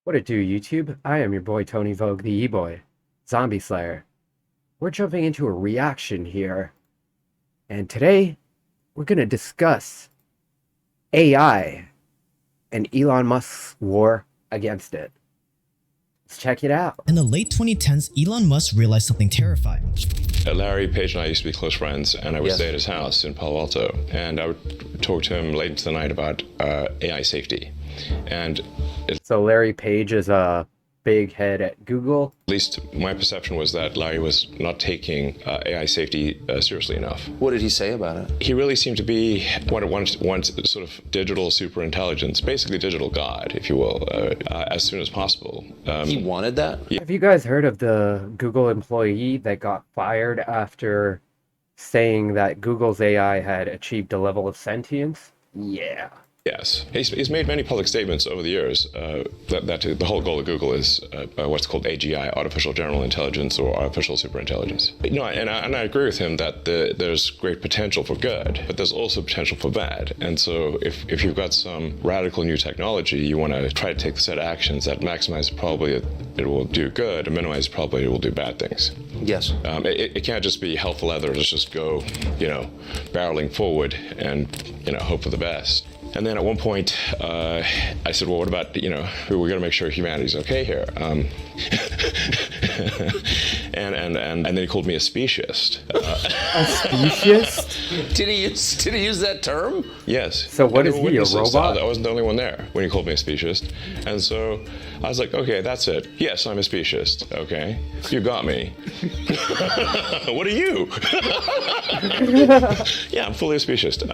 What it do, YouTube? I am your boy Tony Vogue, the E-Boy, Zombie Slayer. We're jumping into a reaction here, and today we're going to discuss AI and Elon Musk's war against it. Let's check it out. In the late 2010s, Elon Musk realized something terrifying. Larry Page and I used to be close friends, and I would stay at his house in Palo Alto, and I would talk to him late into the night about AI safety. And So Larry Page is a big head at Google. at least my perception was that Larry was not taking AI safety seriously enough. What did he say about it? He really seemed to be one sort of digital superintelligence, basically digital god, if you will, as soon as possible. He wanted that? Have you guys heard of the Google employee that got fired after saying that Google's AI had achieved a level of sentience? Yeah. Yes, he's made many public statements over the years that the whole goal of Google is what's called AGI, artificial general intelligence or artificial superintelligence. No, and I agree with him that there's great potential for good, but there's also potential for bad. And so if you've got some radical new technology, you want to try to take the set of actions that maximize the probability it will do good and minimize the probability it will do bad things. Yes. It can't just be hell for leather, just go, barreling forward and, hope for the best. And then at one point, I said, well, what about, we're going to make sure humanity's okay here. And then he called me a speciest. A speciest? Did he use that term? Yes. So what is he, a robot? I wasn't the only one there when he called me a speciest. And so I was like, okay, that's it. Yes, I'm a speciest. Okay. You got me. What are you? Yeah, I'm fully a speciest.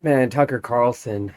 Man, Tucker Carlson,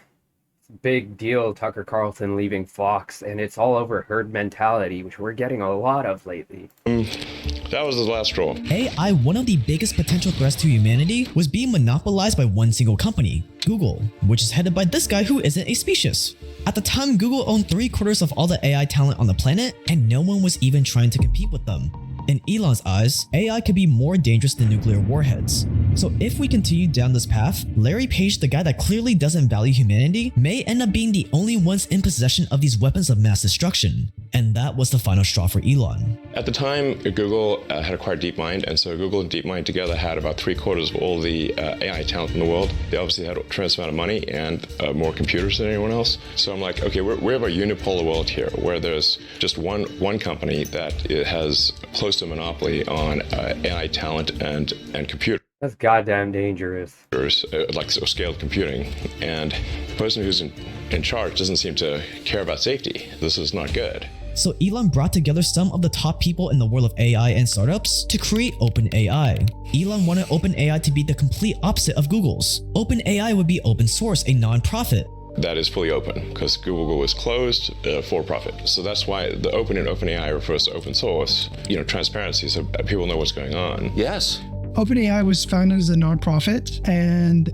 big deal, Tucker Carlson leaving Fox, and it's all over herd mentality, which we're getting a lot of lately. That was his last straw. AI, one of the biggest potential threats to humanity, was being monopolized by one single company, Google, which is headed by this guy who isn't a specious. At the time, Google owned 3/4 of all the AI talent on the planet, and no one was even trying to compete with them. In Elon's eyes, AI could be more dangerous than nuclear warheads. So if we continue down this path, Larry Page, the guy that clearly doesn't value humanity, may end up being the only ones in possession of these weapons of mass destruction. And that was the final straw for Elon. At the time, Google had acquired DeepMind, and so Google and DeepMind together had about 3/4 of all the AI talent in the world. They obviously had a tremendous amount of money and more computers than anyone else. So I'm like, okay, we have a unipolar world here where there's just one company that has close to a monopoly on AI talent and computers. That's goddamn dangerous. Like scaled computing, and the person who's in charge doesn't seem to care about safety. This is not good. So Elon brought together some of the top people in the world of AI and startups to create OpenAI. Elon wanted OpenAI to be the complete opposite of Google's. OpenAI would be open source, a non-profit. That is fully open because Google was closed for profit. So that's why the open in OpenAI refers to open source, transparency, so people know what's going on. Yes. OpenAI was founded as a nonprofit, and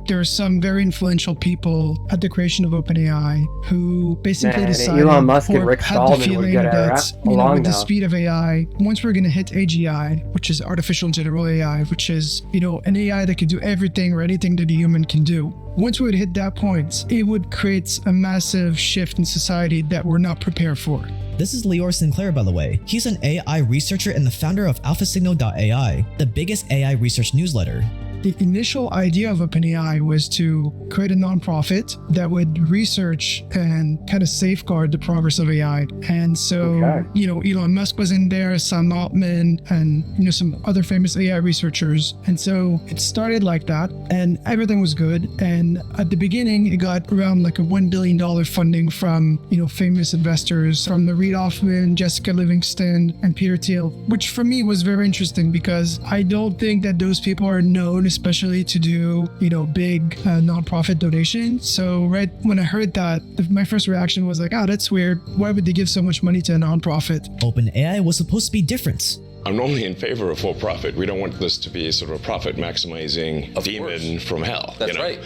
there are some very influential people at the creation of OpenAI who basically decided, Elon Musk and or Rick had the Stallman would feeling get our that ass along with the now. speed of AI, once we're going to hit AGI, which is artificial general AI, which is an AI that can do everything or anything that a human can do. Once we would hit that point, it would create a massive shift in society that we're not prepared for. This is Leor Sinclair, by the way. He's an AI researcher and the founder of AlphaSignal.ai, the biggest AI research newsletter. The initial idea of OpenAI was to create a nonprofit that would research and kind of safeguard the progress of AI. And so, Elon Musk was in there, Sam Altman, and some other famous AI researchers. And so it started like that, and everything was good. And at the beginning, it got around like a $1 billion funding from famous investors, from the Reid Hoffman, Jessica Livingston, and Peter Thiel, which for me was very interesting because I don't think that those people are known, especially to do, big nonprofit donations. So right when I heard that, my first reaction was like, oh, that's weird. Why would they give so much money to a nonprofit? OpenAI was supposed to be different. I'm normally in favor of for profit. We don't want this to be sort of a profit maximizing demon from hell. That's right.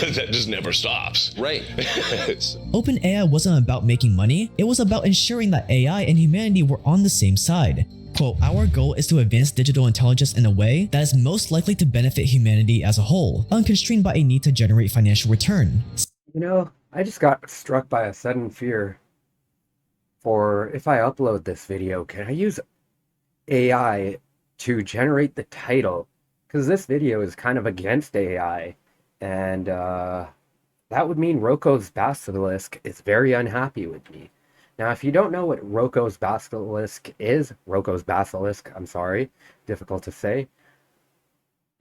That just never stops. Right. OpenAI wasn't about making money, it was about ensuring that AI and humanity were on the same side. Quote, our goal is to advance digital intelligence in a way that is most likely to benefit humanity as a whole, unconstrained by a need to generate financial return. You know, I just got struck by a sudden fear for if I upload this video, can I use AI to generate the title? Because this video is kind of against AI, and that would mean Roko's Basilisk is very unhappy with me. Now, if you don't know what Roko's Basilisk is, I'm sorry, difficult to say.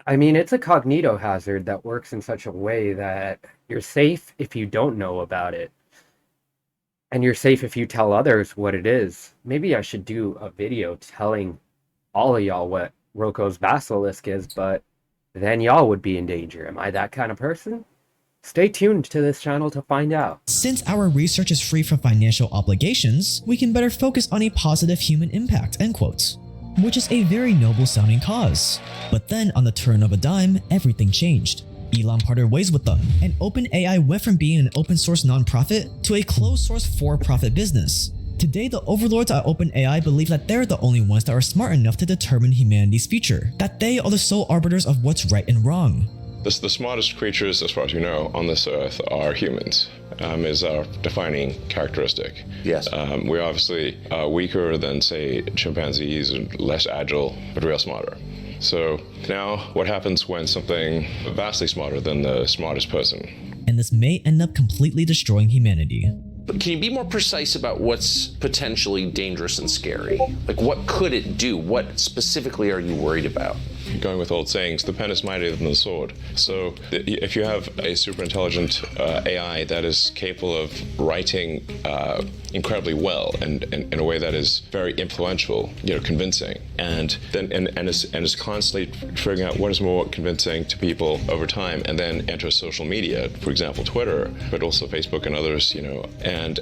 I mean, it's a cognito hazard that works in such a way that you're safe if you don't know about it. And you're safe if you tell others what it is. Maybe I should do a video telling all of y'all what Roko's Basilisk is, but then y'all would be in danger. Am I that kind of person? Stay tuned to this channel to find out. Since our research is free from financial obligations, we can better focus on a positive human impact, end quotes. Which is a very noble sounding cause. But then on the turn of a dime, everything changed. Elon parted ways with them, and OpenAI went from being an open source nonprofit to a closed source for-profit business. Today, the overlords at OpenAI believe that they're the only ones that are smart enough to determine humanity's future, that they are the sole arbiters of what's right and wrong. The smartest creatures, as far as you know, on this earth are humans, is our defining characteristic. Yes. We're obviously weaker than, say, chimpanzees and less agile, but real smarter. So now what happens when something vastly smarter than the smartest person? And this may end up completely destroying humanity. But can you be more precise about what's potentially dangerous and scary? Like, what could it do? What specifically are you worried about? Going with old sayings, the pen is mightier than the sword. So if you have a super intelligent AI that is capable of writing incredibly well and in a way that is very influential, convincing, and is constantly figuring out what is more convincing to people over time, and then enters social media, for example, Twitter, but also Facebook and others, and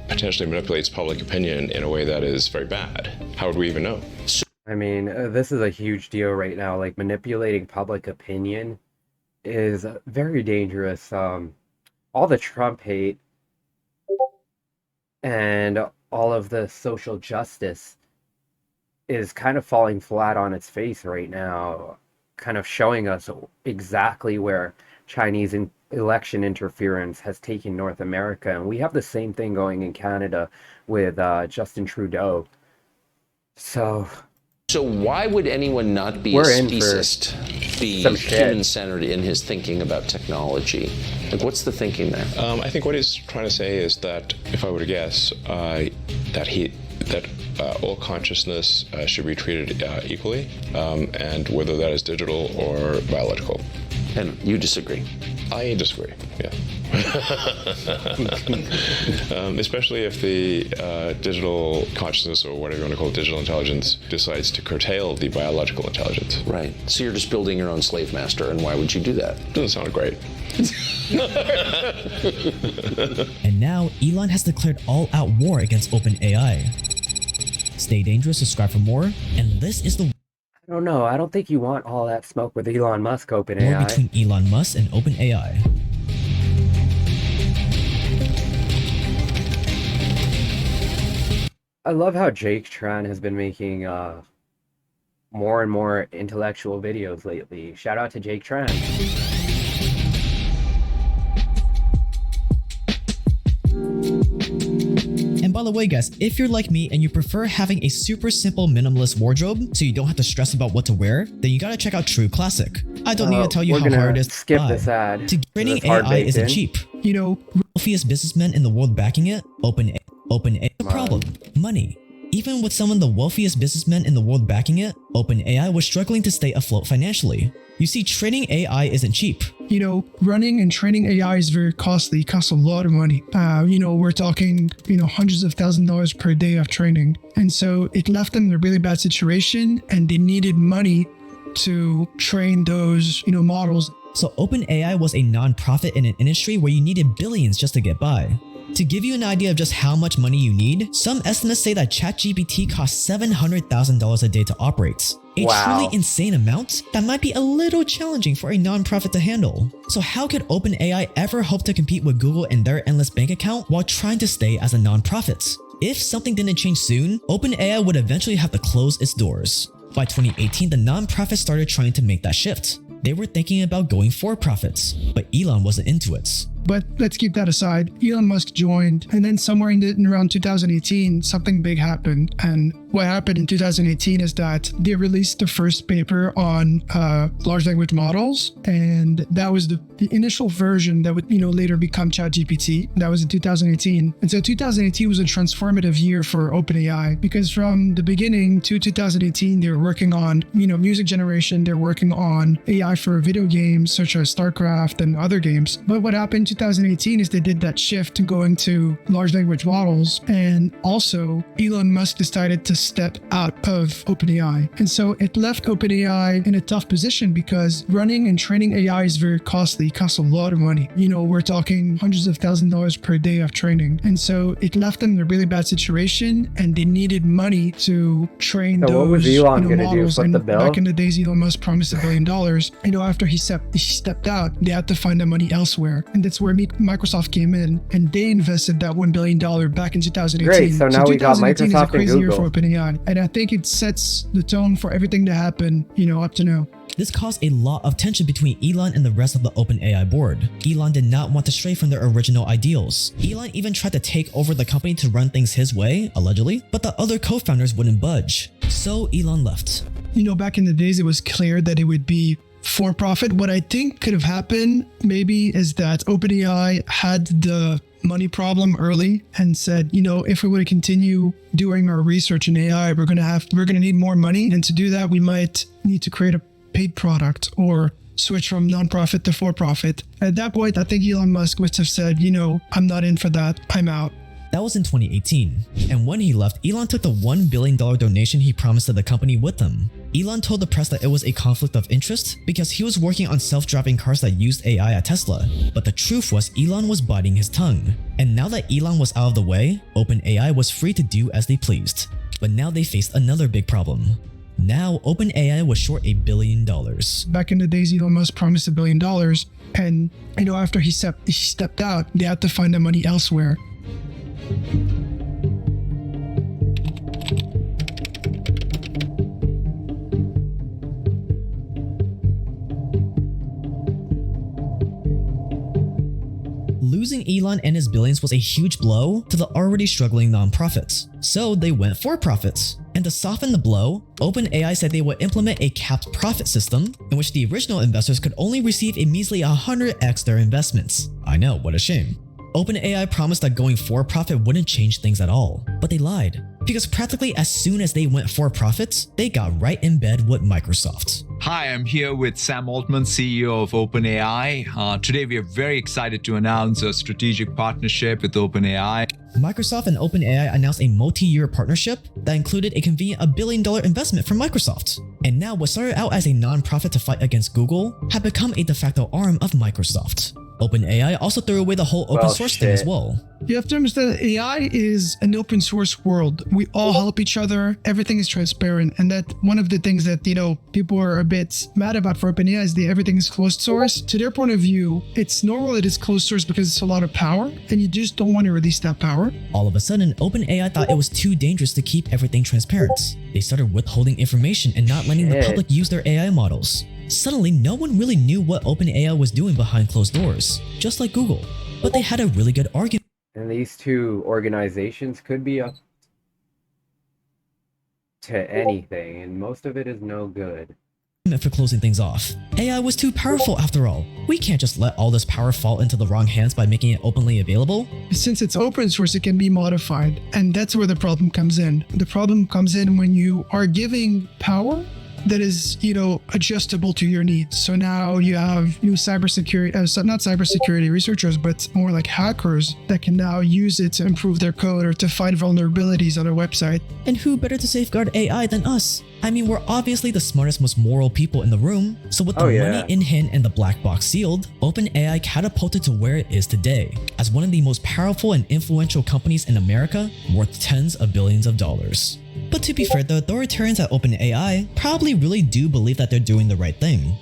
potentially manipulates public opinion in a way that is very bad. How would we even know? I mean, this is a huge deal right now. Like, manipulating public opinion is very dangerous. All the Trump hate and all of the social justice is kind of falling flat on its face right now, kind of showing us exactly where Chinese election interference has taken North America. And we have the same thing going in Canada with Justin Trudeau. So why would anyone not be a speciesist, be human-centered in his thinking about technology? Like, what's the thinking there? I think what he's trying to say is that, if I were to guess, that all consciousness should be treated equally, and whether that is digital or biological. And you disagree? I disagree, yeah. Especially if the digital consciousness, or whatever you want to call it, digital intelligence, decides to curtail the biological intelligence. Right. So you're just building your own slave master, and why would you do that? Doesn't sound great. And now, Elon has declared all-out war against OpenAI. Stay dangerous, subscribe for more, and this is the I don't know. I don't think you want all that smoke with Elon Musk, war OpenAI. between Elon Musk and OpenAI. I love how Jake Tran has been making more and more intellectual videos lately. Shout out to Jake Tran. And by the way guys, if you're like me and you prefer having a super simple minimalist wardrobe so you don't have to stress about what to wear, then you gotta check out True Classic. I don't need to tell you how hard it is to skip buy. this ad. Training AI isn't cheap. Wealthiest businessmen in the world backing it, OpenAI. The problem, money. Even with some of the wealthiest businessmen in the world backing it, OpenAI was struggling to stay afloat financially. You see, training AI isn't cheap. Running and training AI is very costly. It costs a lot of money. We're talking, hundreds of $1,000s per day of training. And so it left them in a really bad situation, and they needed money to train those, models. So OpenAI was a non-profit in an industry where you needed billions just to get by. To give you an idea of just how much money you need, some estimates say that ChatGPT costs $700,000 a day to operate. A truly insane amount that might be a little challenging for a non-profit to handle. So how could OpenAI ever hope to compete with Google and their endless bank account while trying to stay as a non-profit? If something didn't change soon, OpenAI would eventually have to close its doors. By 2018, the non-profit started trying to make that shift. They were thinking about going for profits, but Elon wasn't into it. But let's keep that aside. Elon Musk joined, and then somewhere in around 2018, something big happened. And what happened in 2018 is that they released the first paper on large language models, and that was the initial version that would later become ChatGPT. That was in 2018, and so 2018 was a transformative year for OpenAI because from the beginning to 2018, they were working on music generation. They're working on AI for video games such as StarCraft and other games. But what happened in 2018 is they did that shift to going to large language models, and also Elon Musk decided to step out of OpenAI. And so it left OpenAI in a tough position because running and training AI is very costly. It costs a lot of money. We're talking hundreds of thousands of dollars per day of training. And so it left them in a really bad situation, and they needed money to train those what was Elon gonna models. do, foot the bill? Back in the days, Elon Musk promised $1 billion. After he stepped out, they had to find the money elsewhere. And that's where Microsoft came in, and they invested that $1 billion back in 2018. Great, so now we got 2018 Microsoft is a crazy and year Google. for OpenAI, and I think it sets the tone for everything to happen, up to now. This caused a lot of tension between Elon and the rest of the OpenAI board. Elon did not want to stray from their original ideals. Elon even tried to take over the company to run things his way, allegedly, but the other co-founders wouldn't budge. So Elon left. Back in the days, it was clear that it would be for profit. What I think could have happened maybe is that OpenAI had the money problem early and said, if we were to continue doing our research in AI, we're gonna need more money, and to do that, we might need to create a paid product or switch from non-profit to for-profit. At that point, I think Elon Musk must have said, I'm not in for that. I'm out. That was in 2018, and when he left, Elon took the $1 billion donation he promised to the company with him. Elon told the press that it was a conflict of interest because he was working on self-driving cars that used AI at Tesla, but the truth was Elon was biting his tongue. And now that Elon was out of the way, OpenAI was free to do as they pleased. But now they faced another big problem. Now, OpenAI was short $1 billion. Back in the days, Elon Musk promised $1 billion, and after he stepped out, they had to find the money elsewhere. Losing Elon and his billions was a huge blow to the already struggling nonprofits, so they went for profits. And to soften the blow, OpenAI said they would implement a capped profit system in which the original investors could only receive a measly 100x their investments. I know, what a shame. OpenAI promised that going for profit wouldn't change things at all, but they lied. Because practically as soon as they went for profits, they got right in bed with Microsoft. Hi, I'm here with Sam Altman, CEO of OpenAI. Today we are very excited to announce a strategic partnership with OpenAI. Microsoft and OpenAI announced a multi-year partnership that included a convenient $1 billion investment from Microsoft. And now what started out as a non-profit to fight against Google had become a de facto arm of Microsoft. OpenAI also threw away the whole open source thing as well. You have to understand that AI is an open source world. We all help each other. Everything is transparent. And that one of the things that, people are a bit mad about for OpenAI is that everything is closed source. To their point of view, it's normal that it's closed source because it's a lot of power and you just don't want to release that power. All of a sudden, OpenAI thought it was too dangerous to keep everything transparent. They started withholding information and not letting the public use their AI models. Suddenly, no one really knew what OpenAI was doing behind closed doors, just like Google. But they had a really good argument. And these two organizations could be up to anything, and most of it is no good. For closing things off. AI was too powerful after all. We can't just let all this power fall into the wrong hands by making it openly available. Since it's open source, it can be modified. And that's where the problem comes in. The problem comes in when you are giving power that is, adjustable to your needs. So now you have cybersecurity, not cybersecurity researchers, but more like hackers that can now use it to improve their code or to find vulnerabilities on a website. And who better to safeguard AI than us? I mean, we're obviously the smartest, most moral people in the room. So with the money in hand and the black box sealed, OpenAI catapulted to where it is today, as one of the most powerful and influential companies in America, worth tens of billions of dollars. But to be fair, the authoritarians at OpenAI probably really do believe that they're doing the right thing.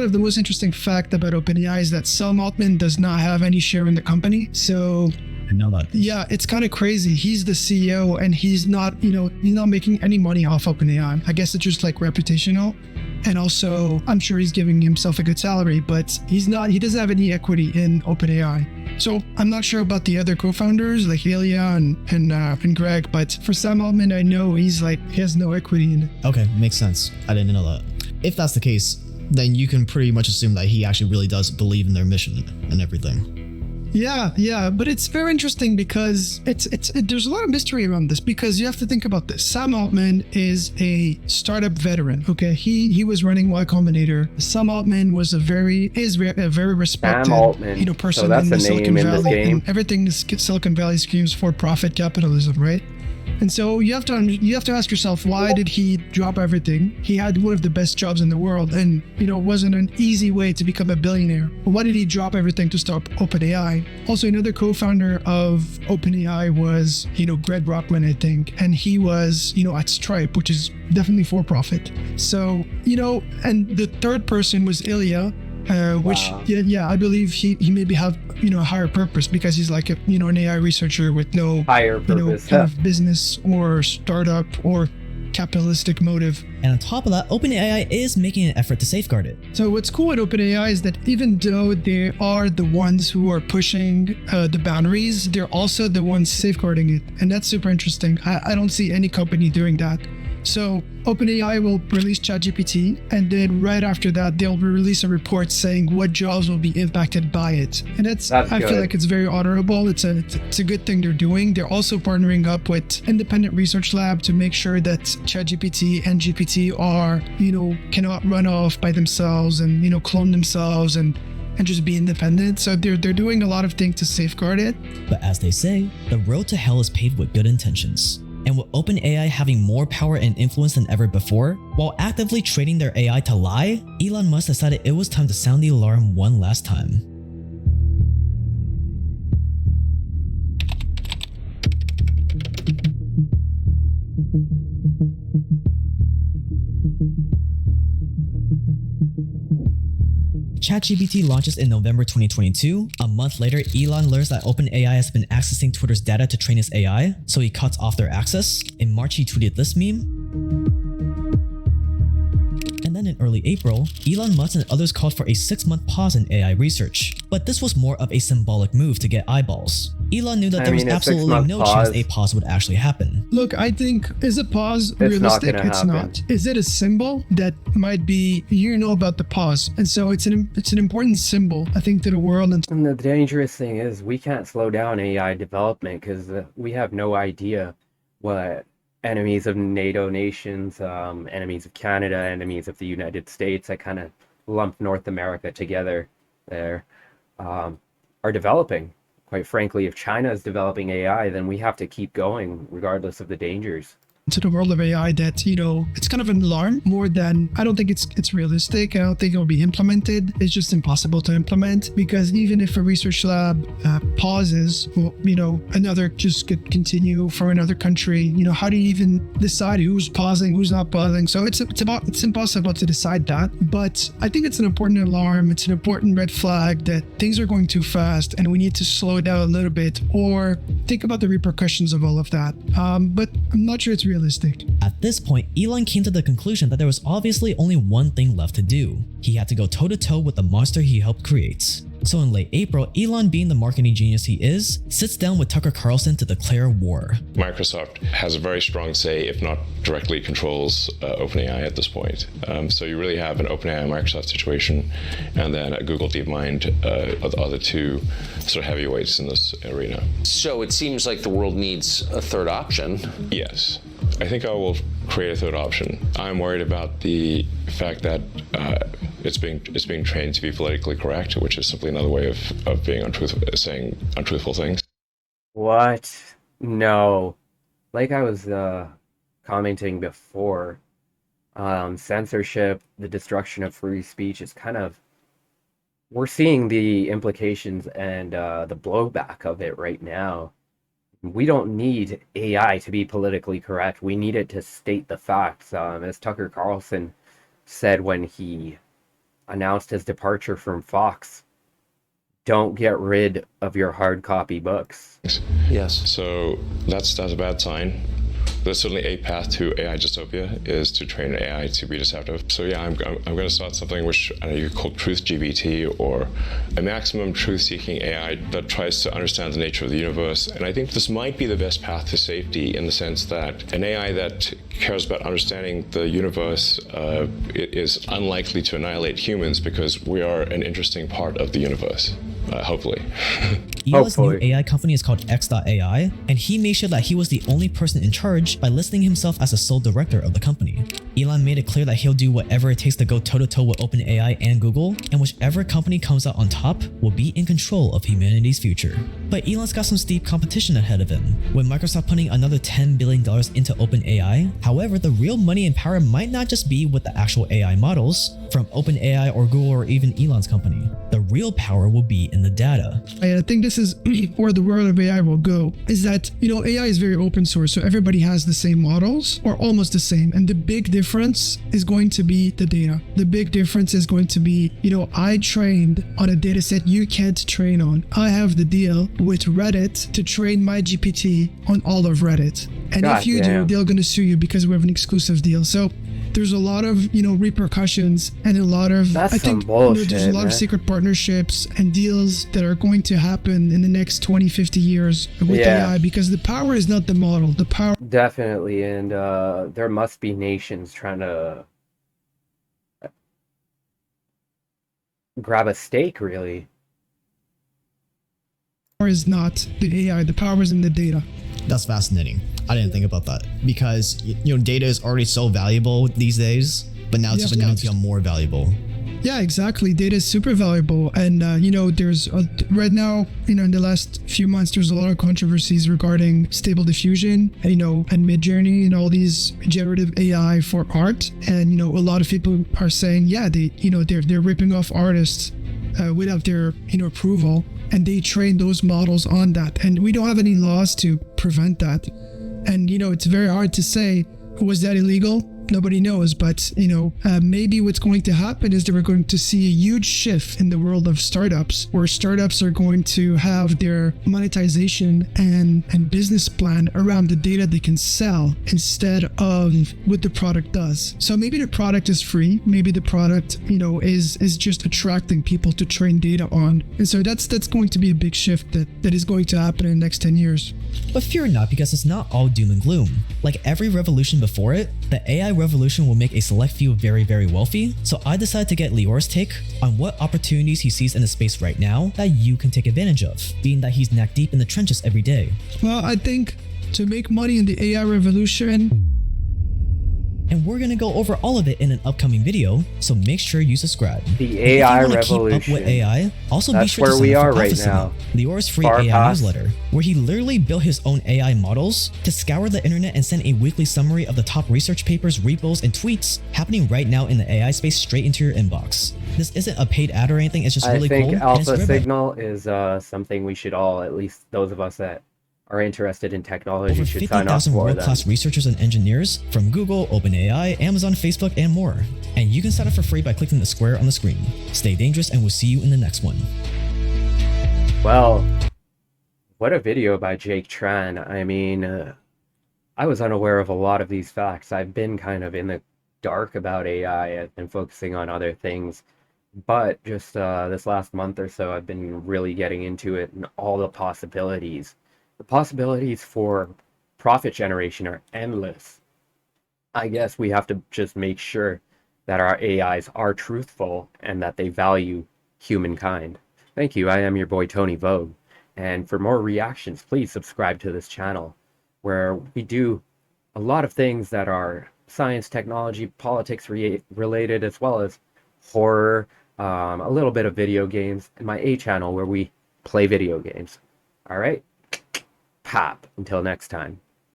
one of the most interesting fact about OpenAI is that Sam Altman does not have any share in the company. So I know that. yeah, it's kind of crazy. He's the CEO and he's not, he's not making any money off OpenAI. I guess it's just like reputational. And also, I'm sure he's giving himself a good salary, but he doesn't have any equity in OpenAI. So I'm not sure about the other co-founders like Ilya and Greg, but for Sam Altman, I know he has no equity in it. Okay, makes sense. I didn't know that. If that's the case, then you can pretty much assume that he actually really does believe in their mission and everything. Yeah, but it's very interesting because there's a lot of mystery around this, because you have to think about this. Sam Altman is a startup veteran. Okay, he was running Y Combinator. Sam Altman was a very respected person so that's in the a Silicon name Valley. in this game. And everything Silicon Valley screams for profit capitalism, right? And so you have to ask yourself, why did he drop everything? He had one of the best jobs in the world, and it wasn't an easy way to become a billionaire. But why did he drop everything to start OpenAI? Also, another co-founder of OpenAI was Greg Brockman, I think, and he was at Stripe, which is definitely for profit. So and the third person was Ilya. Which I believe he maybe have a higher purpose, because he's like an AI researcher with no higher purpose, kind of business or startup or capitalistic motive. And on top of that, OpenAI is making an effort to safeguard it. So what's cool at OpenAI is that even though they are the ones who are pushing the boundaries, they're also the ones safeguarding it, and that's super interesting. I don't see any company doing that. So OpenAI will release ChatGPT, and then right after that, they'll release a report saying what jobs will be impacted by it. And I feel like it's very honorable. It's a good thing they're doing. They're also partnering up with independent research lab to make sure that ChatGPT and GPT are, cannot run off by themselves and, clone themselves and just be independent. So they're doing a lot of things to safeguard it. But as they say, the road to hell is paved with good intentions. And with OpenAI having more power and influence than ever before, while actively training their AI to lie, Elon Musk decided it was time to sound the alarm one last time. ChatGPT launches in November 2022. A month later, Elon learns that OpenAI has been accessing Twitter's data to train his AI, so he cuts off their access. In March, he tweeted this meme. And then in early April, Elon Musk and others called for a 6-month pause in AI research. But this was more of a symbolic move to get eyeballs. Elon knew that there was absolutely no chance a pause would actually happen. Look, I think, is a pause realistic? It's not. Is it a symbol that might be, about the pause? And so it's an important symbol, I think, to the world. And the dangerous thing is we can't slow down AI development, because we have no idea what enemies of NATO nations, enemies of Canada, enemies of the United States, I kind of lump North America together there, are developing. Quite frankly, if China is developing AI, then we have to keep going regardless of the dangers. To the world of AI that, it's kind of an alarm more than, I don't think it's realistic. I don't think it'll be implemented. It's just impossible to implement, because even if a research lab pauses, another just could continue for another country. How do you even decide who's pausing, who's not pausing? So it's impossible to decide that. But I think it's an important alarm. It's an important red flag that things are going too fast and we need to slow it down a little bit, or think about the repercussions of all of that. But I'm not sure it's realistic. At this point, Elon came to the conclusion that there was obviously only one thing left to do. He had to go toe-to-toe with the monster he helped create. So in late April, Elon, being the marketing genius he is, sits down with Tucker Carlson to declare war. Microsoft has a very strong say, if not directly controls OpenAI at this point. So you really have an OpenAI Microsoft situation, and then a Google DeepMind are the other two sort of heavyweights in this arena. So it seems like the world needs a third option. Yes. I think I will create a third option. I'm worried about the fact that it's being trained to be politically correct, which is simply another way of being untruthful, saying untruthful things. What? No. Like I was commenting before, censorship, the destruction of free speech is kind of, we're seeing the implications and the blowback of it right now. We don't need AI to be politically correct. We need it to state the facts. As Tucker Carlson said when he announced his departure from Fox. Don't get rid of your hard copy books. Yes. So that's a bad sign. There's certainly a path to AI dystopia is to train AI to be deceptive. So yeah, I'm going to start something which I know you call Truth GBT, or a maximum truth-seeking AI that tries to understand the nature of the universe. And I think this might be the best path to safety, in the sense that an AI that cares about understanding the universe is unlikely to annihilate humans, because we are an interesting part of the universe. Hopefully. Elon's new AI company is called X.AI, and he made sure that he was the only person in charge by listing himself as the sole director of the company. Elon made it clear that he'll do whatever it takes to go toe-to-toe with OpenAI and Google, and whichever company comes out on top will be in control of humanity's future. But Elon's got some steep competition ahead of him, with Microsoft putting another $10 billion into OpenAI. However, the real money and power might not just be with the actual AI models from OpenAI or Google or even Elon's company. The real power will be in the data. And I think this is where the world of AI will go, is that, AI is very open source, so everybody has the same models or almost the same. And the big difference is going to be the data. The big difference is going to be, I trained on a data set you can't train on. I have the deal with Reddit to train my GPT on all of Reddit. And if you do, they're going to sue you because we have an exclusive deal. So there's a lot of, repercussions and a lot of, there's a lot of secret partnerships and deals that are going to happen in the next 20, 50 years with AI, because the power is not the model. The power. Definitely. And there must be nations trying to grab a stake, really. The power is not the AI. The power is in the data. That's fascinating. I didn't think about that, because data is already so valuable these days, but now it's going to become more valuable. Yeah, exactly. Data is super valuable, and there's right now, in the last few months, there's a lot of controversies regarding Stable Diffusion, and Midjourney, and all these generative AI for art, and a lot of people are saying, they're ripping off artists without their approval, and they train those models on that, and we don't have any laws to prevent that. And it's very hard to say, was that illegal? Nobody knows, but maybe what's going to happen is that we're going to see a huge shift in the world of startups, where startups are going to have their monetization and business plan around the data they can sell instead of what the product does. So maybe the product is free, maybe the product is just attracting people to train data on, and so that's going to be a big shift that is going to happen in the next 10 years. But fear not, because it's not all doom and gloom. Like every revolution before it, the AI revolution will make a select few very, very wealthy. So I decided to get Lior's take on what opportunities he sees in the space right now that you can take advantage of, being that he's neck deep in the trenches every day. Well, I think to make money in the AI revolution, and we're gonna go over all of it in an upcoming video, so make sure you subscribe. The AI revolution. revolution. Keep up with AI, also That's be sure where to sign we up are for right Prophecy, now. Lior's free Far AI past. newsletter, where he literally built his own AI models to scour the internet and send a weekly summary of the top research papers, repos, and tweets happening right now in the AI space straight into your inbox. This isn't a paid ad or anything, it's just really cool. I think Alpha and it's Signal is something we should all, at least those of us that are interested in technology, over should sign up 50,000 for world-class them. researchers and engineers from Google, OpenAI, Amazon, Facebook, and more. And you can sign up for free by clicking the square on the screen. Stay dangerous, and we'll see you in the next one. Well, what a video by Jake Tran. I mean, I was unaware of a lot of these facts. I've been kind of in the dark about AI and focusing on other things. But just this last month or so, I've been really getting into it and all the possibilities. The possibilities for profit generation are endless. I guess we have to just make sure that our AIs are truthful and that they value humankind. Thank you. I am your boy Tony Vogue. And for more reactions, please subscribe to this channel, where we do a lot of things that are science, technology, politics related, as well as horror, a little bit of video games, and my A channel where we play video games. All right? Pop. Until next time.